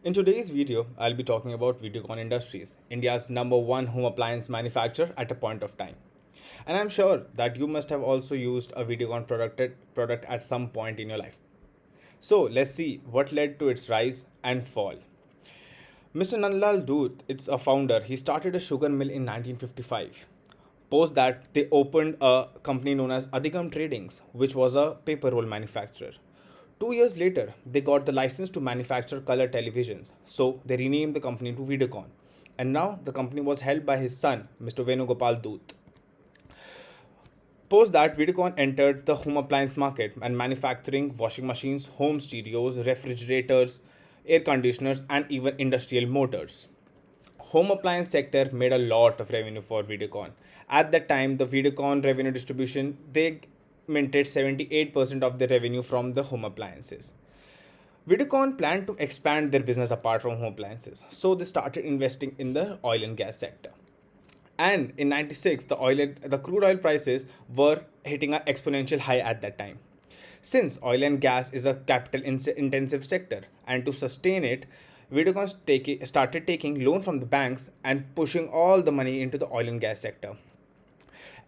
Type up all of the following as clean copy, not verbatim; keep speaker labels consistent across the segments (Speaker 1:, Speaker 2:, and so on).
Speaker 1: In today's video, I'll be talking about Videocon Industries, India's number one home appliance manufacturer at a point of time. And I'm sure that you must have also used a Videocon product at some point in your life. So let's see what led to its rise and fall. Mr. Nandlal Dutt, it's a founder. He started a sugar mill in 1955. Post that, they opened a company known as Adhikam Tradings, which was a paper roll manufacturer. 2 years later, they got the license to manufacture color televisions, so they renamed the company to Videocon. And now the company was held by his son, Mr. Venugopal Dutt. Post that, Videocon entered the home appliance market and manufacturing washing machines, home stereos, refrigerators, air conditioners, and even industrial motors. Home appliance sector made a lot of revenue for Videocon. At that time, the Videocon revenue distribution, they minted 78% of the revenue from the home appliances. Videocon planned to expand their business apart from home appliances, so they started investing in the oil and gas sector. And in 96, the crude oil prices were hitting an exponential high at that time. Since oil and gas is a capital intensive sector, and to sustain it, Videocon started taking loan from the banks and pushing all the money into the oil and gas sector.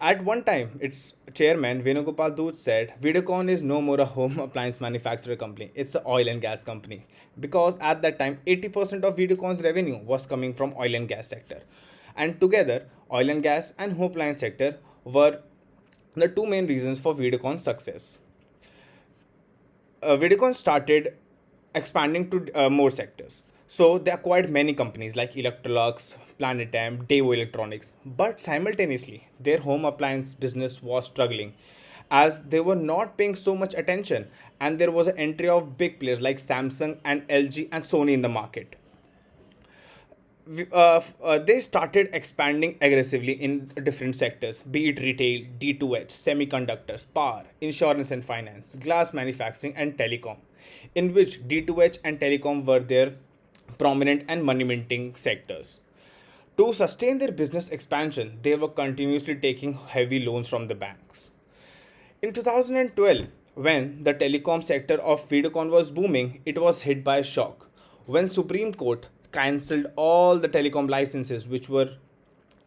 Speaker 1: At one time, its chairman Venugopal Dutt said, Videocon is no more a home appliance manufacturer company, it's an oil and gas company. Because at that time, 80% of Videocon's revenue was coming from oil and gas sector. And together, oil and gas and home appliance sector were the two main reasons for Videocon's success. Videocon started expanding to more sectors. So they acquired many companies like Electrolux, Planetam, Devo Electronics. But simultaneously, their home appliance business was struggling as they were not paying so much attention, and there was an entry of big players like Samsung and LG and Sony in the market. They started expanding aggressively in different sectors, be it retail, D2H, semiconductors, power, insurance and finance, glass manufacturing, and telecom, in which D2H and telecom were their prominent and money minting sectors. To sustain their business expansion, they were continuously taking heavy loans from the banks. In 2012, when the telecom sector of Videocon was booming, it was hit by a shock when Supreme Court cancelled all the telecom licenses which were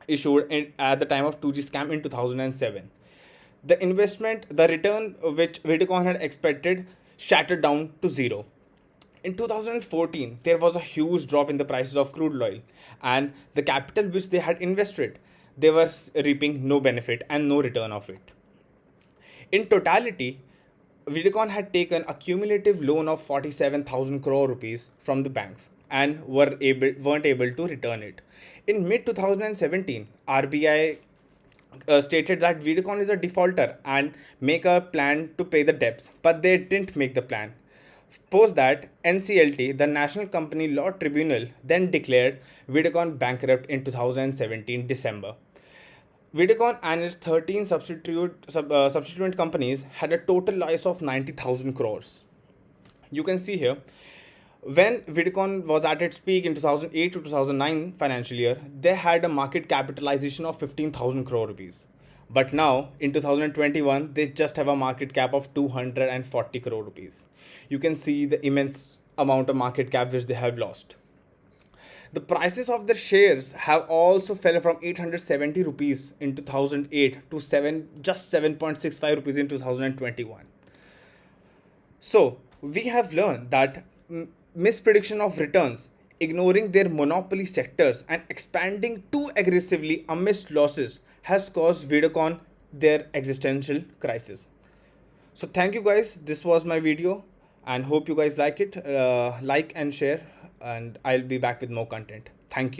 Speaker 1: issued at the time of 2G scam in 2007. The return which Videocon had expected shattered down to zero. In 2014, there was a huge drop in the prices of crude oil, and the capital which they had invested, they were reaping no benefit and no return of it. In totality, Videocon had taken a cumulative loan of 47,000 crore rupees from the banks and weren't able to return it. In mid 2017, RBI stated that Videocon is a defaulter and make a plan to pay the debts, but they didn't make the plan. Post that, NCLT, the National Company Law Tribunal, then declared Videocon bankrupt in 2017 December. Videocon and its 13 substituent companies had a total loss of 90,000 crores. You can see here, when Videocon was at its peak in 2008 to 2009 financial year, they had a market capitalization of 15,000 crore rupees. But now, in 2021, they just have a market cap of 240 crore rupees. You can see the immense amount of market cap which they have lost. The prices of their shares have also fell from 870 rupees in 2008 to just 7.65 rupees in 2021. So, we have learned that misprediction of returns, ignoring their monopoly sectors, and expanding too aggressively amidst losses has caused Videocon their existential crisis. So, thank you guys. This was my video, and hope you guys like it. Like and share, and I'll be back with more content. Thank you.